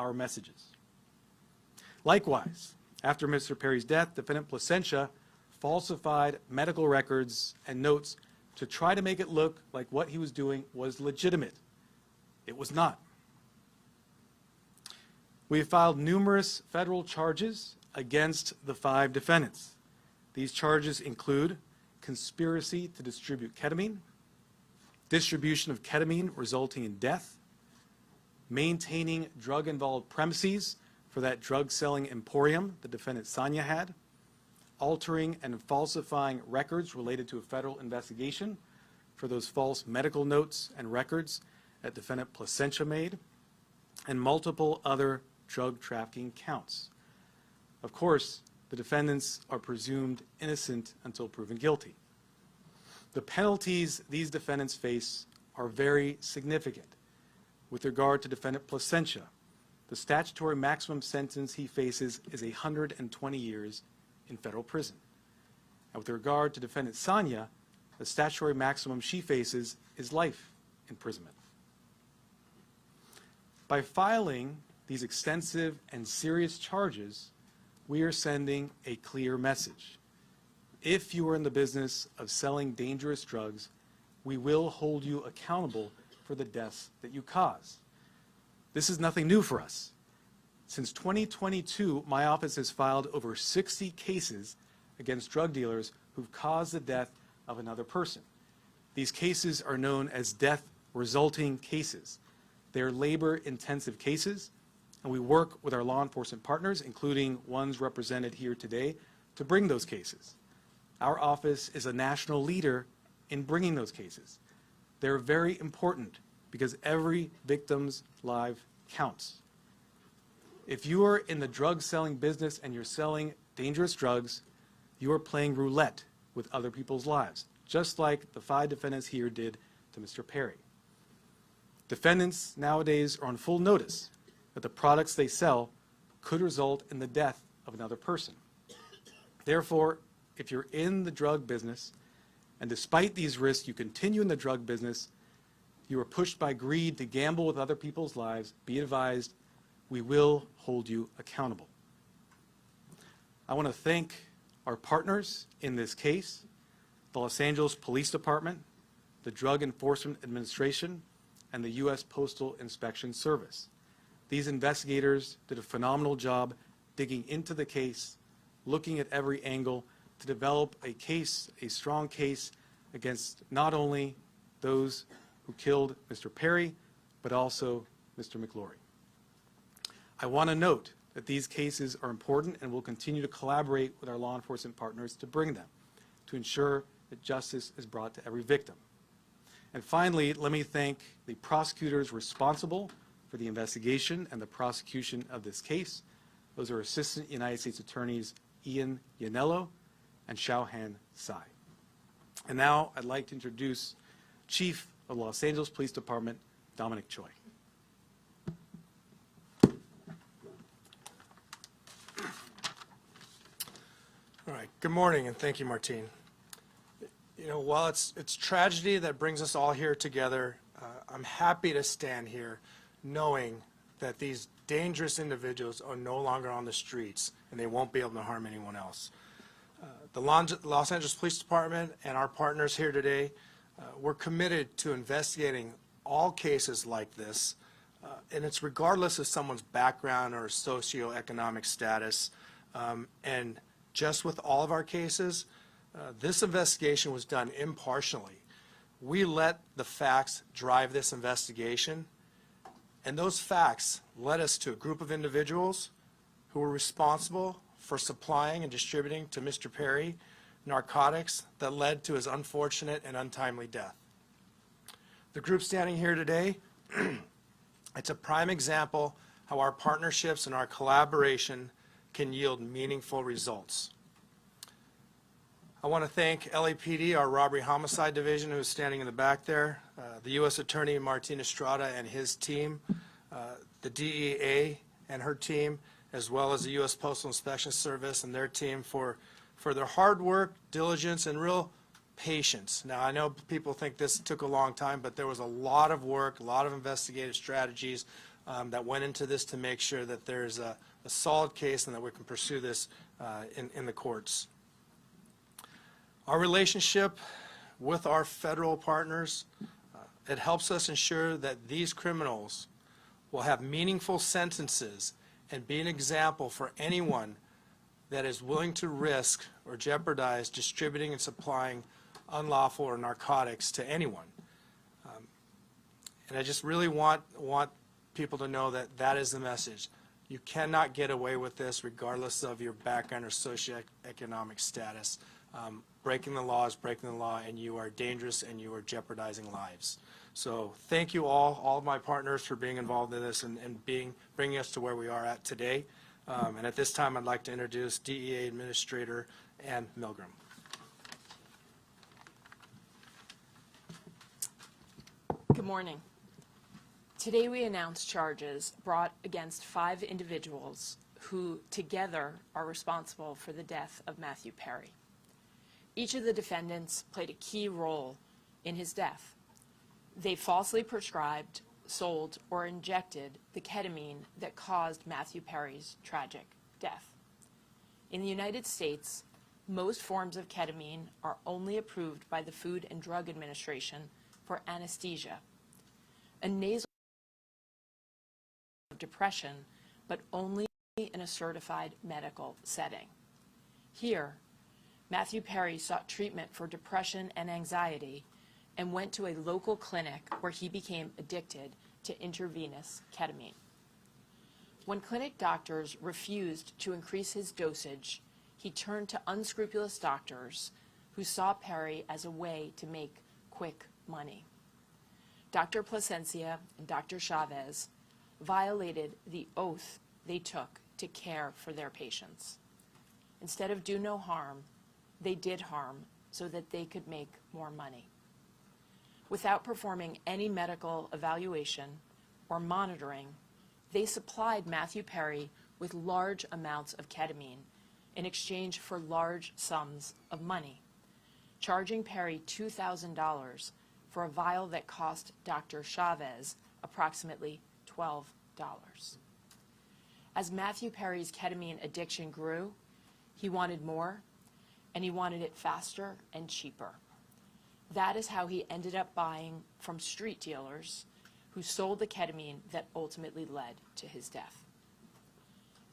our messages. Likewise, after Mr. Perry's death, defendant Placentia falsified medical records and notes to try to make it look like what he was doing was legitimate. It was not. We have filed numerous federal charges against the 5 defendants. These charges include conspiracy to distribute ketamine, distribution of ketamine resulting in death, maintaining drug-involved premises for that drug-selling emporium the defendant Sanya had, altering and falsifying records related to a federal investigation for those false medical notes and records that defendant Placentia made, and multiple other drug trafficking counts. Of course, the defendants are presumed innocent until proven guilty. The penalties these defendants face are very significant. With regard to defendant Placentia, the statutory maximum sentence he faces is 120 years in federal prison. And with regard to defendant Sanya, the statutory maximum she faces is life imprisonment. By filing these extensive and serious charges, we are sending a clear message. If you are in the business of selling dangerous drugs, we will hold you accountable for the deaths that you cause. This is nothing new for us. Since 2022, my office has filed over 60 cases against drug dealers who've caused the death of another person. These cases are known as death-resulting cases. They are labor-intensive cases, and we work with our law enforcement partners, including ones represented here today, to bring those cases. Our office is a national leader in bringing those cases. They're very important because every victim's life counts. If you are in the drug selling business and you're selling dangerous drugs, you are playing roulette with other people's lives, just like the 5 defendants here did to Mr. Perry. Defendants nowadays are on full notice that the products they sell could result in the death of another person. Therefore, if you're in the drug business, and despite these risks you continue in the drug business, you are pushed by greed to gamble with other people's lives, be advised, we will hold you accountable. I want to thank our partners in this case, the Los Angeles Police Department, the Drug Enforcement Administration, and the U.S. Postal Inspection Service. These investigators did a phenomenal job digging into the case, looking at every angle to develop a case, a strong case against not only those who killed Mr. Perry, but also Mr. McLaury. I want to note that these cases are important and will continue to collaborate with our law enforcement partners to bring them, to ensure that justice is brought to every victim. And finally, let me thank the prosecutors responsible for the investigation and the prosecution of this case. Those are Assistant United States Attorneys Ian Yanello and Xiaohan Tsai. And now I'd like to introduce Chief of Los Angeles Police Department, Dominic Choi. All right, good morning, and thank you, Martine. You know, while it's tragedy that brings us all here together, I'm happy to stand here knowing that these dangerous individuals are no longer on the streets and they won't be able to harm anyone else. The Los Angeles Police Department and our partners here today, we're committed to investigating all cases like this, and it's regardless of someone's background or socioeconomic status. And just with all of our cases, this investigation was done impartially. We let the facts drive this investigation, and those facts led us to a group of individuals who were responsible for supplying and distributing to Mr. Perry narcotics that led to his unfortunate and untimely death. The group standing here today, it's a prime example how our partnerships and our collaboration can yield meaningful results. I want to thank LAPD, our Robbery Homicide Division, who's standing in the back there, the U.S. Attorney Martin Estrada and his team, the DEA and her team, as well as the U.S. Postal Inspection Service and their team for their hard work, diligence, and real patience. Now, I know people think this took a long time, but there was a lot of work, a lot of investigative strategies, that went into this to make sure that there's a solid case and that we can pursue this in the courts. Our relationship with our federal partners, it helps us ensure that these criminals will have meaningful sentences and be an example for anyone that is willing to risk or jeopardize distributing and supplying unlawful or narcotics to anyone. And I just really want people to know that that is the message. You cannot get away with this regardless of your background or socioeconomic status. Breaking the law is breaking the law, and you are dangerous and you are jeopardizing lives. So thank you all of my partners for being involved in this and bringing us to where we are at today. And at this time, I'd like to introduce DEA Administrator Ann Milgram. Good morning. Today we announce charges brought against 5 individuals who together are responsible for the death of Matthew Perry. Each of the defendants played a key role in his death. They falsely prescribed, sold, or injected the ketamine that caused Matthew Perry's tragic death. In the United States, most forms of ketamine are only approved by the Food and Drug Administration for anesthesia, a nasal of depression, but only in a certified medical setting. Here, Matthew Perry sought treatment for depression and anxiety and went to a local clinic where he became addicted to intravenous ketamine. When clinic doctors refused to increase his dosage, he turned to unscrupulous doctors who saw Perry as a way to make quick money. Dr. Plasencia and Dr. Chavez violated the oath they took to care for their patients. Instead of do no harm, they did harm so that they could make more money. Without performing any medical evaluation or monitoring, they supplied Matthew Perry with large amounts of ketamine in exchange for large sums of money, charging Perry $2,000 for a vial that cost Dr. Chavez approximately $12. As Matthew Perry's ketamine addiction grew, he wanted more, and he wanted it faster and cheaper. That is how he ended up buying from street dealers who sold the ketamine that ultimately led to his death.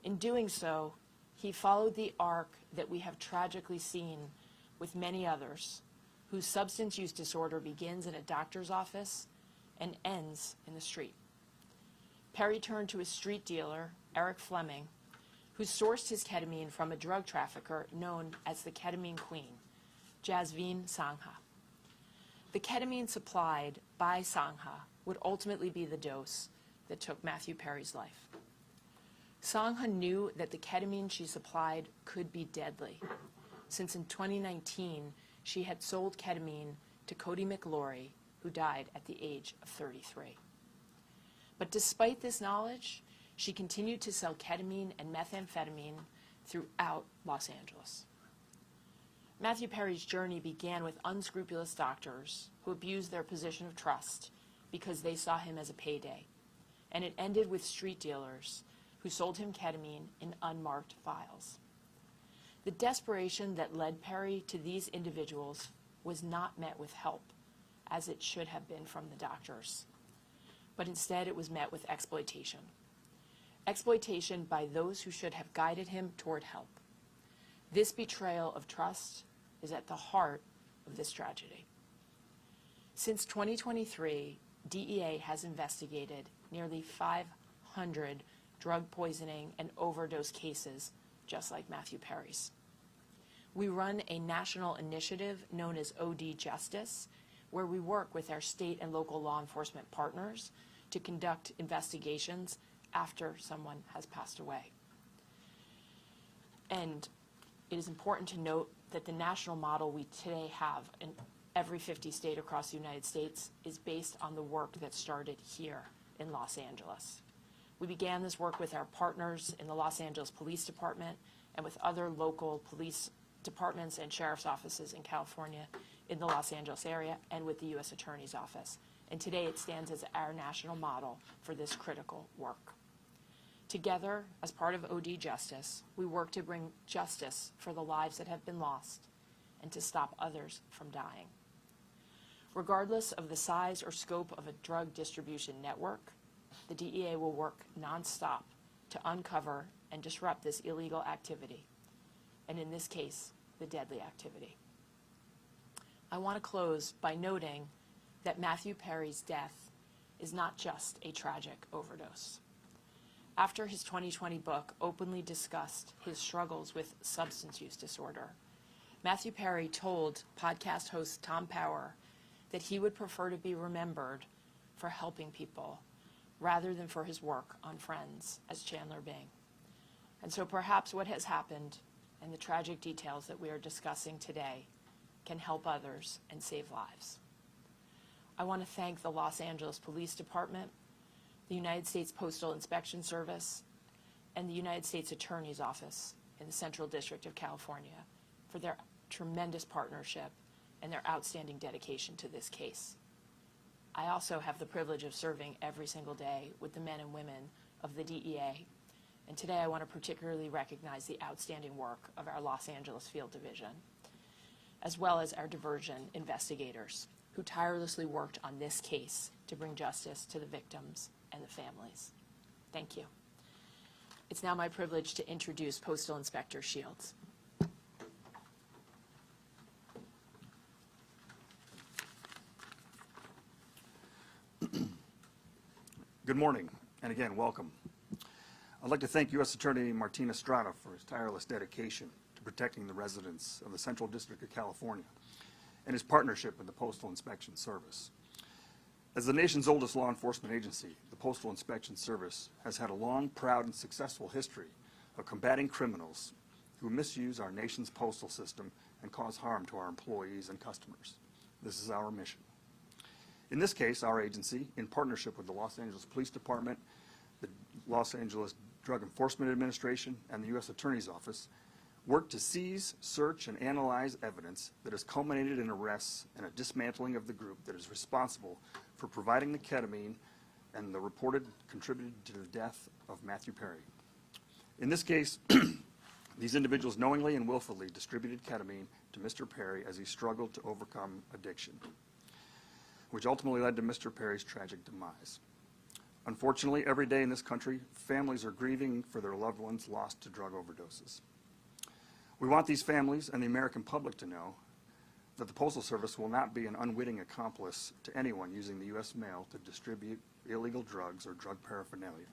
In doing so, he followed the arc that we have tragically seen with many others, whose substance use disorder begins in a doctor's office and ends in the street. Perry turned to his street dealer, Eric Fleming, who sourced his ketamine from a drug trafficker known as the Ketamine Queen, Jasveen Sangha. The ketamine supplied by Sangha would ultimately be the dose that took Matthew Perry's life. Sangha knew that the ketamine she supplied could be deadly, since in 2019 she had sold ketamine to Cody McLaury, who died at the age of 33. But despite this knowledge, she continued to sell ketamine and methamphetamine throughout Los Angeles. Matthew Perry's journey began with unscrupulous doctors who abused their position of trust because they saw him as a payday, and it ended with street dealers who sold him ketamine in unmarked vials. The desperation that led Perry to these individuals was not met with help, as it should have been from the doctors, but instead it was met with exploitation. Exploitation by those who should have guided him toward help. This betrayal of trust is at the heart of this tragedy. Since 2023, DEA has investigated nearly 500 drug poisoning and overdose cases just like Matthew Perry's. We run a national initiative known as OD Justice, where we work with our state and local law enforcement partners to conduct investigations after someone has passed away. And it is important to note that the national model we today have in every 50 state across the United States is based on the work that started here in Los Angeles. We began this work with our partners in the Los Angeles Police Department and with other local police departments and sheriff's offices in California, in the Los Angeles area, and with the U.S. Attorney's Office. and today it stands as our national model for this critical work. Together, as part of OD Justice, we work to bring justice for the lives that have been lost and to stop others from dying. Regardless of the size or scope of a drug distribution network, the DEA will work nonstop to uncover and disrupt this illegal activity, and in this case, the deadly activity. I want to close by noting that Matthew Perry's death is not just a tragic overdose. After his 2020 book openly discussed his struggles with substance use disorder, Matthew Perry told podcast host Tom Power that he would prefer to be remembered for helping people rather than for his work on Friends as Chandler Bing. And so perhaps what has happened and the tragic details that we are discussing today can help others and save lives. I want to thank the Los Angeles Police Department, the United States Postal Inspection Service, and the United States Attorney's Office in the Central District of California for their tremendous partnership and their outstanding dedication to this case. I also have the privilege of serving every single day with the men and women of the DEA, and today I want to particularly recognize the outstanding work of our Los Angeles Field Division, as well as our diversion investigators who tirelessly worked on this case to bring justice to the victims and the families. Thank you. It's now my privilege to introduce Postal Inspector Shields. Good morning, and again, welcome. I'd like to thank U.S. Attorney Martin Estrada for his tireless dedication to protecting the residents of the Central District of California and his partnership with the Postal Inspection Service. As the nation's oldest law enforcement agency, the Postal Inspection Service has had a long, proud, and successful history of combating criminals who misuse our nation's postal system and cause harm to our employees and customers. This is our mission. In this case, our agency, in partnership with the Los Angeles Police Department, the Los Angeles Drug Enforcement Administration, and the U.S. Attorney's Office, worked to seize, search, and analyze evidence that has culminated in arrests and a dismantling of the group that is responsible for providing the ketamine and the reported contributed to the death of Matthew Perry. In this case, these individuals knowingly and willfully distributed ketamine to Mr. Perry as he struggled to overcome addiction, which ultimately led to Mr. Perry's tragic demise. Unfortunately, every day in this country, families are grieving for their loved ones lost to drug overdoses. We want these families and the American public to know that the Postal Service will not be an unwitting accomplice to anyone using the U.S. mail to distribute illegal drugs or drug paraphernalia.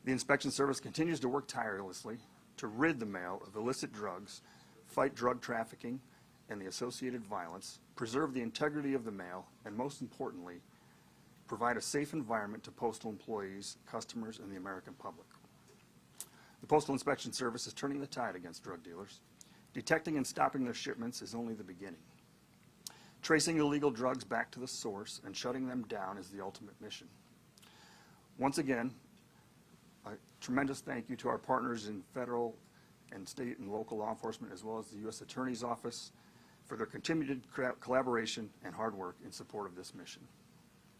The Inspection Service continues to work tirelessly to rid the mail of illicit drugs, fight drug trafficking and the associated violence, preserve the integrity of the mail, and most importantly, provide a safe environment to postal employees, customers, and the American public. The Postal Inspection Service is turning the tide against drug dealers. Detecting and stopping their shipments is only the beginning. Tracing illegal drugs back to the source and shutting them down is the ultimate mission. Once again, a tremendous thank you to our partners in federal and state and local law enforcement, as well as the U.S. Attorney's Office, for their continued collaboration and hard work in support of this mission.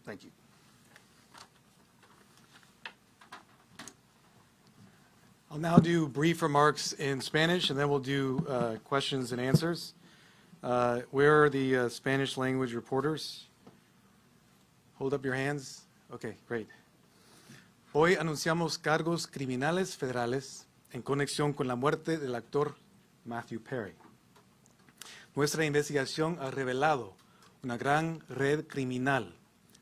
Thank you. I'll now do brief remarks in Spanish, and then we'll do questions and answers. Where are the Spanish language reporters? Hold up your hands. Okay, great. Hoy anunciamos cargos criminales federales en conexión con la muerte del actor Matthew Perry. Nuestra investigación ha revelado una gran red criminal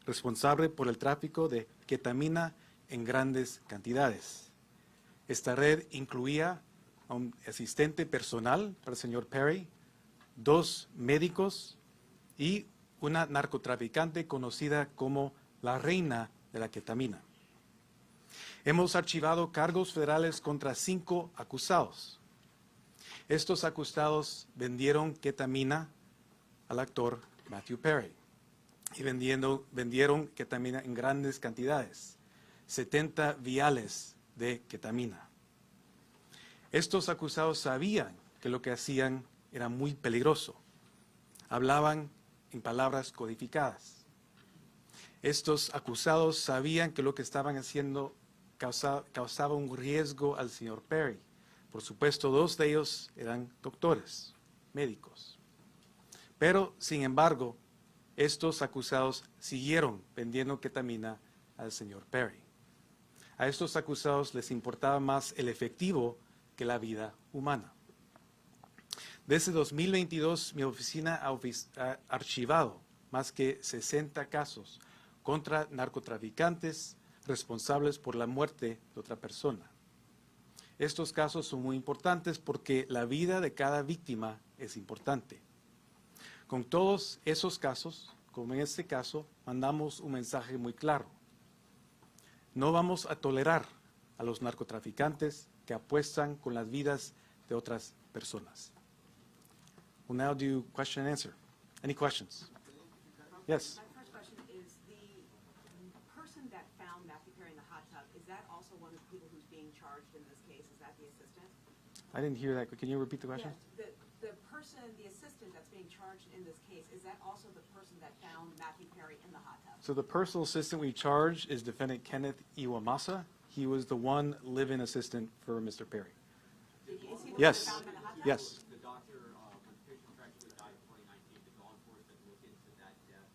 responsable por el tráfico de ketamina en grandes cantidades. Esta red incluía a un asistente personal para el señor Perry, 2 médicos y una narcotraficante conocida como la reina de la ketamina. Hemos archivado cargos federales contra 5 acusados. Estos acusados vendieron ketamina al actor Matthew Perry y vendieron ketamina en grandes cantidades, 70 viales de ketamina. Estos acusados sabían que lo que hacían era muy peligroso. Hablaban en palabras codificadas. Estos acusados sabían que lo que estaban haciendo causaba un riesgo al señor Perry. Por supuesto, dos de ellos eran doctores, médicos. Pero, sin embargo, estos acusados siguieron vendiendo ketamina al señor Perry. A estos acusados les importaba más el efectivo que la vida humana. Desde 2022, mi oficina ha archivado más que 60 casos contra narcotraficantes responsables por la muerte de otra persona. Estos casos son muy importantes porque la vida de cada víctima es importante. Con todos esos casos, como en este caso, mandamos un mensaje muy claro. No vamos a tolerar a los narcotraficantes que apuestan con las vidas de otras personas. We'll now do question and answer. Any questions? Yes. My first question is, the person that found Matthew Perry in the hot tub, is that also one of the people who's being charged in this case? Is that the assistant? I didn't hear that. Can you repeat the question? Yes, the person, the assistant that's being charged in this case, is that also the person that found Matthew Perry in the hot tub? So the personal assistant we charged is defendant Kenneth Iwamasa. He was the one live-in assistant for Mr. Perry. Is he the one that Yes. found him in the hot tub? Yes. The doctor, when the patient tragically died in 2019, did law enforcement look into that death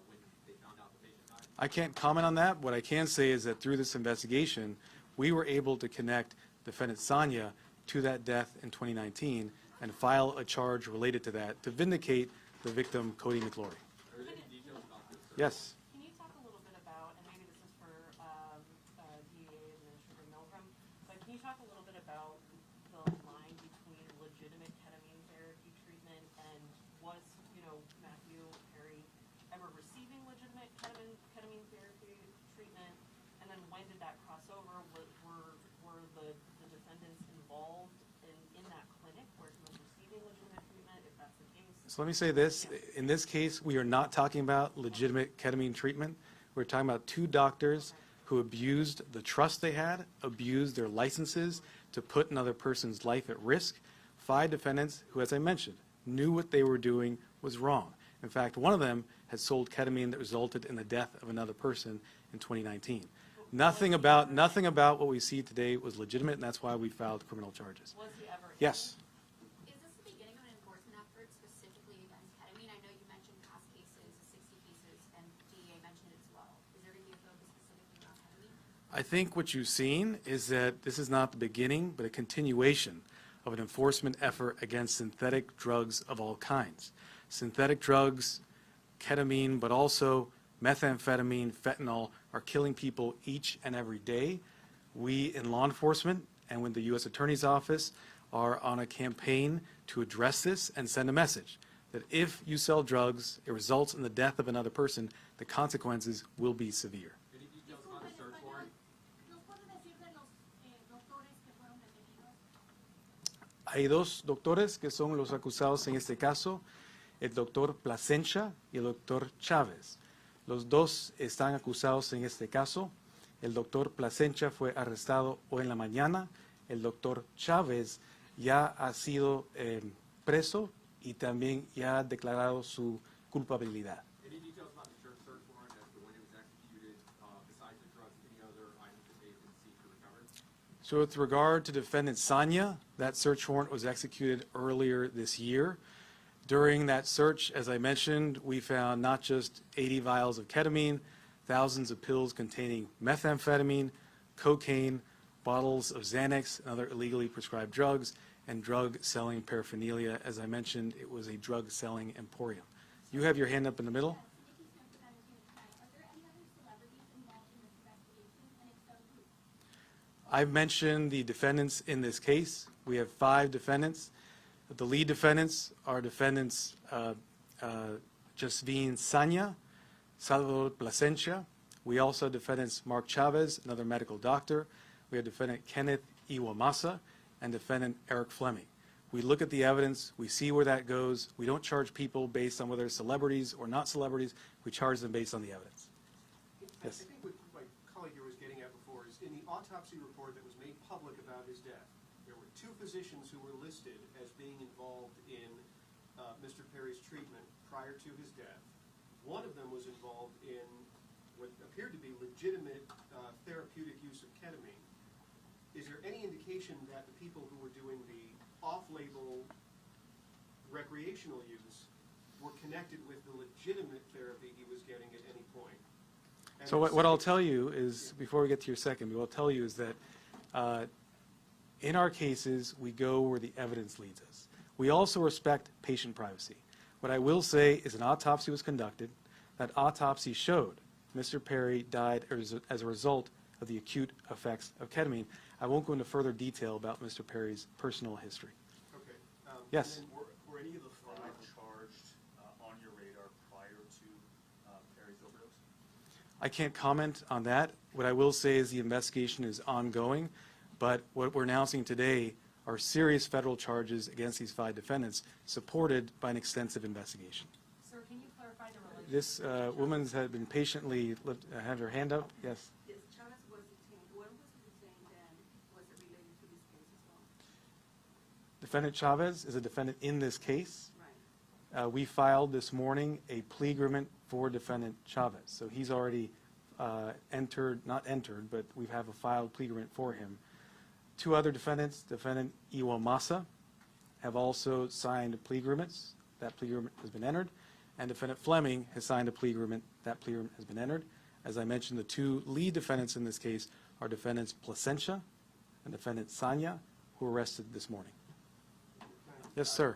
when they found out the patient died? I can't comment on that. What I can say is that through this investigation, we were able to connect defendant Sanya to that death in 2019 and file a charge related to that to vindicate the victim, Cody McLaury. Are there any details about this? Yes. Can you talk a little bit about, and maybe this is for DEA Administrator Milgram, but can you talk a little bit about the line between legitimate ketamine therapy treatment and was, Matthew Perry ever receiving legitimate ketamine therapy treatment? And then when did that cross over? Were the defendants involved in that clinic where he was receiving legitimate treatment, if that's the case? So let me say this. In this case, we are not talking about legitimate ketamine treatment. We're talking about two doctors who abused the trust they had, abused their licenses to put another person's life at risk. 5 defendants who, as I mentioned, knew what they were doing was wrong. In fact, one of them had sold ketamine that resulted in the death of another person in 2019. Nothing about what we see today was legitimate, and that's why we filed criminal charges. Was he ever? Yes. Is this the beginning of an enforcement effort specifically against ketamine? I know you mentioned past cases, 60 cases, and DEA mentioned it as well. Is there going to be a focus specifically on ketamine? I think what you've seen is that this is not the beginning, but a continuation of an enforcement effort against synthetic drugs of all kinds. Synthetic drugs, ketamine, but also methamphetamine, fentanyl, are killing people each and every day. We in law enforcement and with the U.S. Attorney's Office are on a campaign to address this and send a message that if you sell drugs, it results in the death of another person, the consequences will be severe. Any details about the search warrant? ¿Nos puede decir de los doctores que fueron detenidos? Hay dos doctores que son los acusados en este caso, el doctor Plasencia y el doctor Chávez. Los dos están acusados en este caso. El doctor Plasencia fue arrestado hoy en la mañana. El doctor Chávez ya ha sido preso y también ya ha declarado su culpabilidad. Any details about the search warrant as to when it was executed, besides the drugs, any other items that they have been seized or recovered? So with regard to defendant Sanya, that search warrant was executed earlier this year. During that search, as I mentioned, we found not just 80 vials of ketamine, thousands of pills containing methamphetamine, cocaine, bottles of Xanax and other illegally prescribed drugs, and drug-selling paraphernalia. As I mentioned, it was a drug-selling emporium. You have your hand up in the middle. Nikki's going to put that into tonight. Are there any other celebrities involved in this investigation? And if so, who? I've mentioned the defendants in this case. We have 5 defendants. The lead defendants are defendants Jasvine Sanya, Salvador Plasencia. We also have defendants Mark Chavez, another medical doctor. We have defendant Kenneth Iwamasa and defendant Eric Fleming. We look at the evidence. We see where that goes. We don't charge people based on whether they're celebrities or not celebrities. We charge them based on the evidence. Yes. I think what my colleague here was getting at before is in the autopsy report that was made public about his death, there were 2 physicians who were listed as being involved in Mr. Perry's treatment prior to his death. one of them was involved in what appeared to be legitimate therapeutic use of ketamine. Is there any indication that the people who were doing the off-label recreational use were connected with the legitimate therapy he was getting at any point? And So then what I'll second- tell you is, before we get to your second, what I'll tell you is that in our cases, we go where the evidence leads us. We also respect patient privacy. What I will say is an autopsy was conducted. That autopsy showed Mr. Perry died as a result of the acute effects of ketamine. I won't go into further detail about Mr. Perry's personal history. Okay. Yes. And then Were any of the five charged on your radar prior to Perry's overdose? I can't comment on that. What I will say is the investigation is ongoing, but what we're announcing today are serious federal charges against these 5 defendants, supported by an extensive investigation. Sir, can you clarify the relationship? This woman's had been patiently, have her hand up, yes. Yes, Chavez was detained. When was he detained and was it related to this case as well? Defendant Chavez is a defendant in this case. Right. We filed this morning a plea agreement for defendant Chavez. So he's already not entered, but we have a filed plea agreement for him. 2 other defendants, defendant Iwamasa, have also signed plea agreements. That plea agreement has been entered. And defendant Fleming has signed a plea agreement. That plea agreement has been entered. As I mentioned, the 2 lead defendants in this case are defendants Placentia and defendant Sanya, who were arrested this morning. Yes, sir.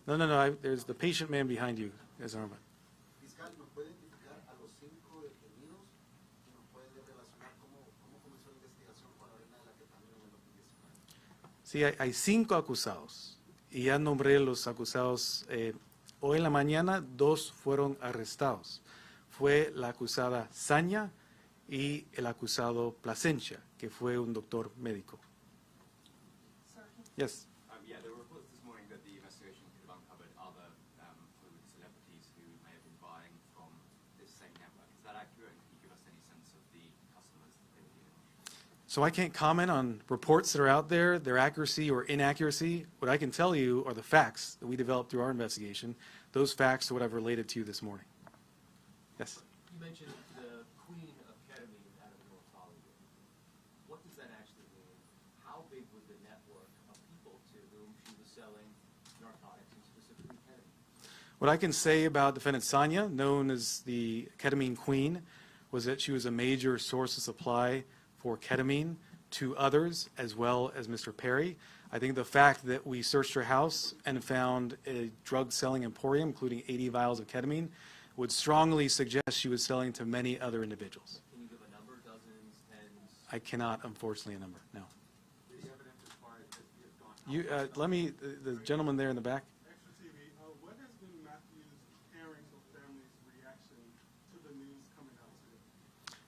No. There's the patient man behind you. Yes, Armand. Fiscal, ¿nos puede identificar a los 5 detenidos y nos puede relacionar cómo comenzó la investigación con la vena de la ketamina en el 2019? Sí, hay 5 acusados y ya nombré los acusados. Hoy en la mañana 2 fueron arrestados. Fue la acusada Sanya y el acusado Placencia, que fue un doctor médico. Yes. Yeah, there were reports this morning that the investigation could have uncovered other food celebrities who may have been buying from this same network. Is that accurate? And can you give us any sense of the customers that they were dealing with? So I can't comment on reports that are out there, their accuracy or inaccuracy. What I can tell you are the facts that we developed through our investigation. Those facts are what I've related to you this morning. Yes. You mentioned the queen of ketamine out of North Hollywood. What does that actually mean? How big was the network of people to whom she was selling narcotics, and specifically ketamine? What I can say about defendant Sanya, known as the ketamine queen, was that she was a major source of supply for ketamine to others, as well as Mr. Perry. I think the fact that we searched her house and found a drug-selling emporium, including 80 vials of ketamine, would strongly suggest she was selling to many other individuals. Can you give a number, dozens, tens? I cannot, unfortunately, a number, no. The evidence as far as this has gone. The gentleman there in the back. Extra TV, what has been Matthew's parents or family's reaction to the news coming out today?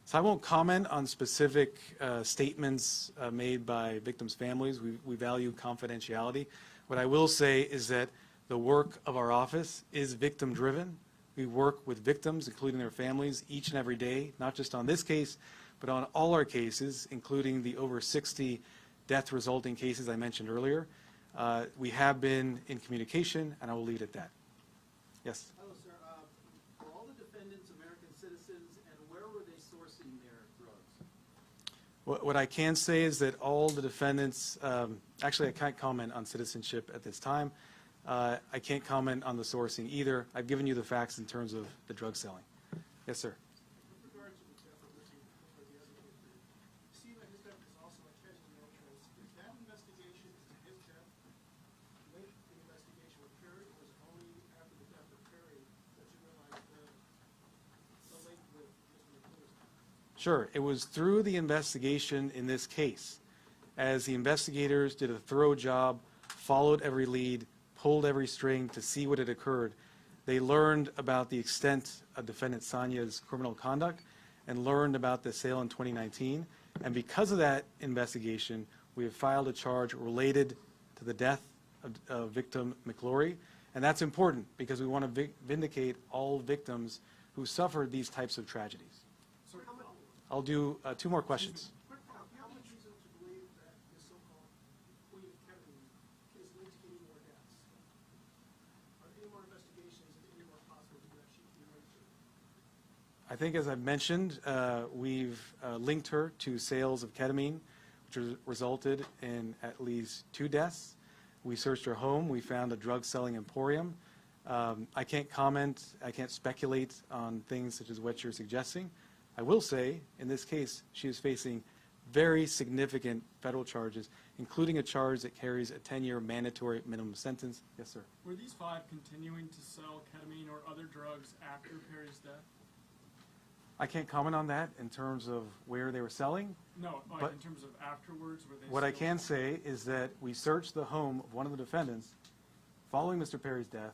So I won't comment on specific statements made by victims' families. We value confidentiality. What I will say is that the work of our office is victim-driven. We work with victims, including their families, each and every day, not just on this case, but on all our cases, including the over 60 death-resulting cases I mentioned earlier. We have been in communication, and I will leave it at that. Yes? Hello, sir. Were all the defendants American citizens, and where were they sourcing their drugs? What I can say is that all the defendants, actually I can't comment on citizenship at this time. I can't comment on the sourcing either. I've given you the facts in terms of the drug selling. Yes, sir. With regard to the death of Mr. McClure, you see that his death is also a tragedy of interest. Is that investigation into his death linked to the investigation with Perry, or was it only after the death of Perry that you realized the link with Mr. McClure's death? Sure. It was through the investigation in this case, as the investigators did a thorough job, followed every lead, pulled every string to see what had occurred. They learned about the extent of defendant Sanya's criminal conduct and learned about the sale in 2019. And because of that investigation, we have filed a charge related to the death of victim McClure. And that's important because we want to vindicate all victims who suffered these types of tragedies. So how much, I'll do 2 more questions. how much reason to believe that this so-called queen of ketamine is linked to any more deaths? Are there any more investigations and any more possible that she can be linked to? I think, as I've mentioned, we've linked her to sales of ketamine, which resulted in at least 2 deaths. We searched her home. We found a drug-selling emporium. I can't comment, I can't speculate on things such as what you're suggesting. I will say, in this case, she is facing very significant federal charges, including a charge that carries a 10-year mandatory minimum sentence. Yes, sir. Were these 5 continuing to sell ketamine or other drugs after Perry's death? I can't comment on that in terms of where they were selling. No, like But- in terms of afterwards, were they What I still- can say is that we searched the home of one of the defendants following Mr. Perry's death.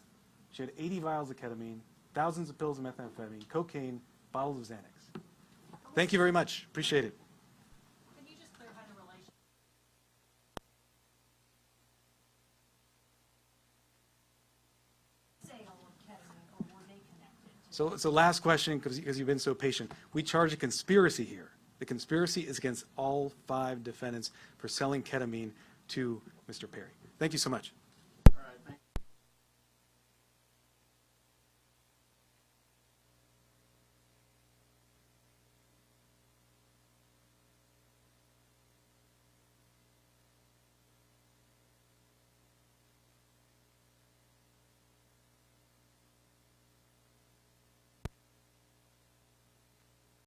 She had 80 vials of ketamine, thousands of pills of methamphetamine, cocaine, bottles of Xanax. Thank you very much. Appreciate it. Can you just clarify the relation? Sale of ketamine, or were they connected? So last question, because you've been so patient. We charge a conspiracy here. The conspiracy is against all 5 defendants for selling ketamine to Mr. Perry. Thank you so much.